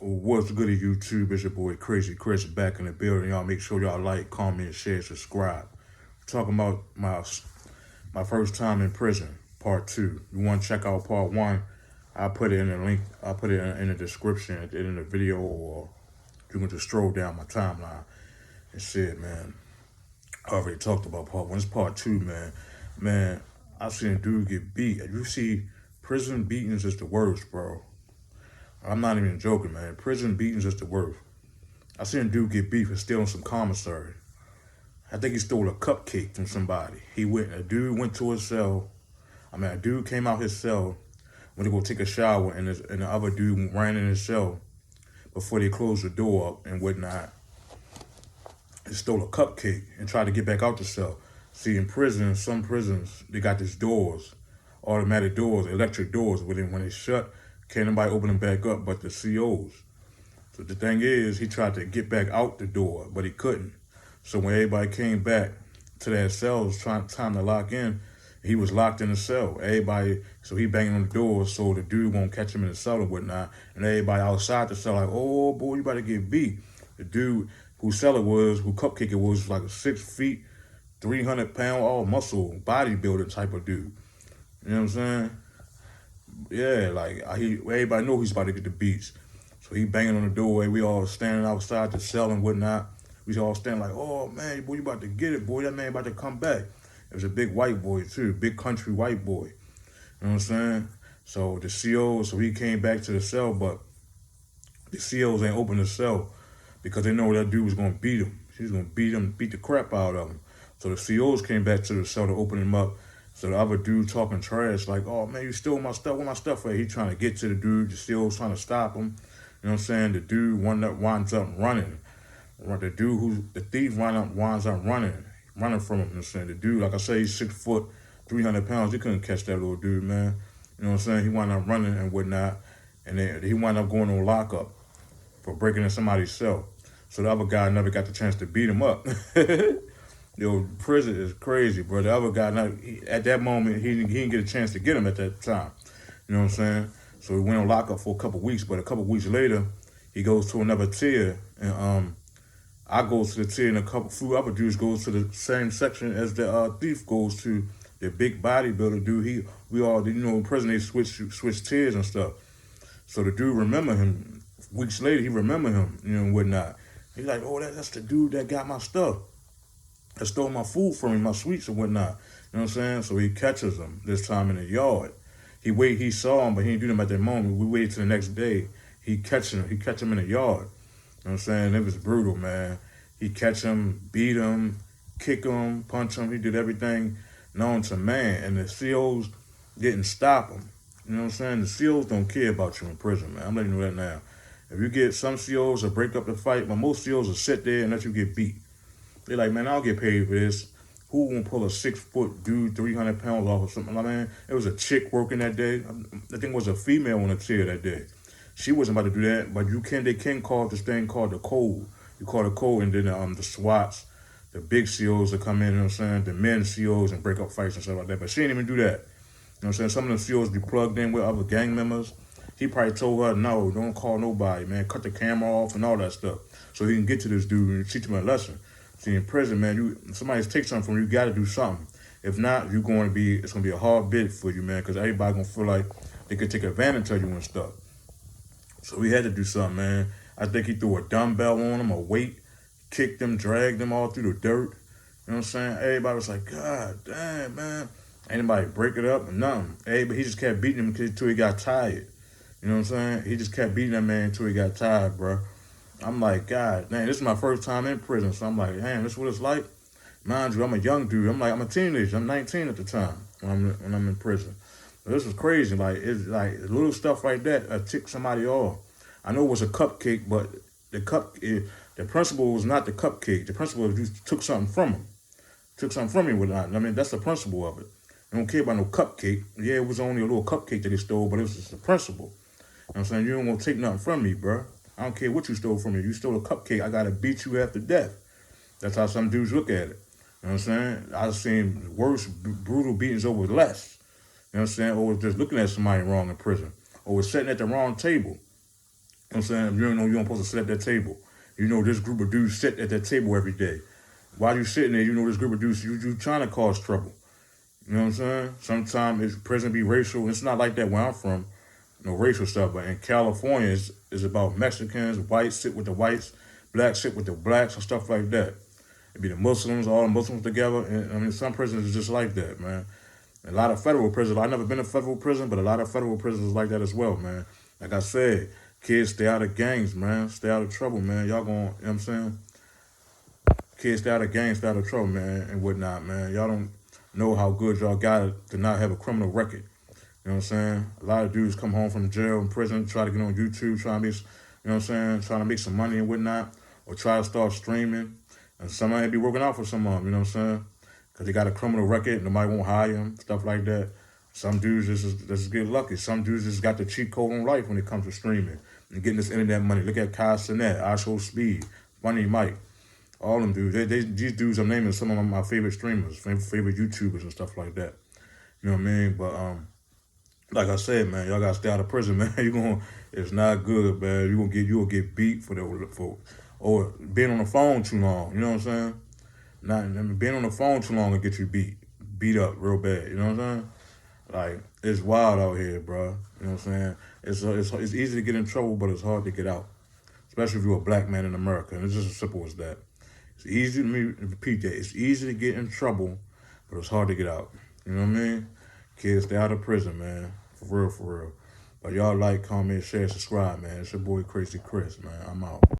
What's good at YouTube? It's your boy Crazy Chris back in the building. Y'all make sure y'all like, comment, share, subscribe. Talking about my first time in prison, part 2. You want to check out part 1? I put it in the link. I put it in the description, in the video, or you can just stroll down my timeline and see it, man. I already talked about part 1. It's part 2, man. Man, I seen a dude get beat. You see, prison beatings is the worst, bro. I'm not even joking, man. Prison beatings is the worst. I seen a dude get beat for stealing some commissary. I think he stole a cupcake from somebody. A dude went to his cell. A dude came out his cell, went to go take a shower, and the other dude ran in his cell before they closed the door up and whatnot. He stole a cupcake and tried to get back out the cell. See, in prison, some prisons, they got these doors, automatic doors, electric doors, when they shut, can't nobody open them back up but the COs. So the thing is, he tried to get back out the door, but he couldn't. So when everybody came back to their cells, time to lock in, he was locked in the cell. So he banging on the door so the dude won't catch him in the cell or whatnot. And everybody outside the cell like, oh boy, you about to get beat. The dude who cupcake it was like a 6 feet, 300-pound, all muscle, bodybuilder type of dude. You know what I'm saying? Yeah, like everybody know he's about to get the beats. So he banging on the doorway. We all standing outside the cell and whatnot. We all standing like, oh man, boy, you about to get it, boy. That man about to come back. It was a big white boy too, big country white boy. You know what I'm saying? So the COs, so he came back to the cell, but the COs ain't open the cell because they know that dude was gonna beat him. He's gonna beat the crap out of him. So the COs came back to the cell to open him up. So the other dude talking trash, like, oh man, you stole my stuff. Where my stuff at? He trying to get to the dude. The CO's trying to stop him. You know what I'm saying? The dude winds up running. The thief winds up running from him. You know what I'm saying? The dude, like I say, he's 6 foot, 300 pounds. He couldn't catch that little dude, man. You know what I'm saying? He wound up running and whatnot. And then he wound up going on lockup for breaking in somebody's cell. So the other guy never got the chance to beat him up. Yo, prison is crazy, bro. The other guy, at that moment, he didn't get a chance to get him at that time. You know what I'm saying? So he went on lockup for a couple weeks, but a couple weeks later, he goes to another tier, and I go to the tier, and a few other dudes goes to the same section as the thief goes to. The big bodybuilder dude. We all, in prison they switch tiers and stuff. So the dude remember him. Weeks later, he remember him, and whatnot. He's like, oh, that's the dude that got my stuff. That stole my food from me, my sweets and whatnot. You know what I'm saying? So he catches him this time in the yard. He saw him, but he didn't do them at that moment. We waited till the next day. He catch him in the yard. You know what I'm saying? It was brutal, man. He catch him, beat him, kick him, punch him. He did everything known to man. And the COs didn't stop him. You know what I'm saying? The COs don't care about you in prison, man. I'm letting you know that now. If you get some COs to break up the fight, but most COs will sit there and let you get beat. They're like, man, I'll get paid for this. Who gonna pull a 6 foot dude, 300 pounds off or something? Like, man, it was a chick working that day. I think it was a female on the chair that day. She wasn't about to do that, but they can call this thing called the code. You call the code, and then the SWATs, the big COs that come in, you know what I'm saying, the men COs and break up fights and stuff like that. But she didn't even do that. You know what I'm saying? Some of the COs be plugged in with other gang members. He probably told her, no, don't call nobody, man. Cut the camera off and all that stuff. So he can get to this dude and teach him a lesson. See, in prison, man, somebody takes something from you, you got to do something. If not, it's going to be a hard bid for you, man, because everybody going to feel like they could take advantage of you and stuff. So we had to do something, man. I think he threw a dumbbell on him, a weight, kicked him, dragged him all through the dirt. You know what I'm saying? Everybody was like, God damn, man. Ain't nobody break it up or nothing. He just kept beating him until he got tired. You know what I'm saying? He just kept beating that man until he got tired, bro. I'm like, God, dang, this is my first time in prison. So I'm like, damn, this is what it's like. Mind you, I'm a young dude. I'm a teenager. I'm 19 at the time when I'm in prison. But this was crazy. Like, it's like little stuff like that tick somebody off. I know it was a cupcake, but the principle was not the cupcake. The principle was you took something from him. Took something from him without. That's the principle of it. I don't care about no cupcake. Yeah, it was only a little cupcake that he stole, but it was just the principle. You know what I'm saying? You don't want to take nothing from me, bro. I don't care what you stole from me. You stole a cupcake, I gotta beat you after death. That's how some dudes look at it. You know what I'm saying? I've seen worse, brutal beatings over less. You know what I'm saying? Or just looking at somebody wrong in prison. Or was sitting at the wrong table. You know what I'm saying? You don't know you don't supposed to sit at that table. You know this group of dudes sit at that table every day. While you sitting there, you know this group of dudes, you trying to cause trouble. You know what I'm saying? Sometimes it's prison be racial. It's not like that where I'm from, no racial stuff. But in California, it's about Mexicans, whites sit with the whites, blacks sit with the blacks, and stuff like that. It be the Muslims, all the Muslims together. And I mean, some prisons is just like that, man. A lot of federal prisons. I've never been to federal prison, but a lot of federal prisons is like that as well, man. Like I said, kids stay out of gangs, man. Stay out of trouble, man. Y'all going, you know what I'm saying? Kids stay out of gangs, stay out of trouble, man, and whatnot, man. Y'all don't know how good y'all got it to not have a criminal record. You know what I'm saying? A lot of dudes come home from jail and prison, try to get on YouTube, try to make, you know what I'm saying, trying to make some money and whatnot, or try to start streaming. And somebody be working out for some of them, you know what I'm saying? Because they got a criminal record, nobody won't hire them, stuff like that. Some dudes just get lucky. Some dudes just got the cheat code on life when it comes to streaming and getting this internet money. Look at Kai Cenat, IShowSpeed, Funny Mike. All them dudes. These dudes I'm naming some of my favorite streamers, favorite YouTubers and stuff like that. You know what I mean? But like I said, man, y'all gotta stay out of prison, man. It's not good, man. You will get beat for or being on the phone too long. You know what I'm saying? Being on the phone too long will get you beat up real bad. You know what I'm saying? Like it's wild out here, bro. You know what I'm saying? It's easy to get in trouble, but it's hard to get out, especially if you're a black man in America. And it's just as simple as that. It's easy, let me repeat that. It's easy to get in trouble, but it's hard to get out. You know what I mean? Kids, stay out of prison, man. For real, for real. But y'all like, comment, share, subscribe, man. It's your boy Crazy Chris, man. I'm out.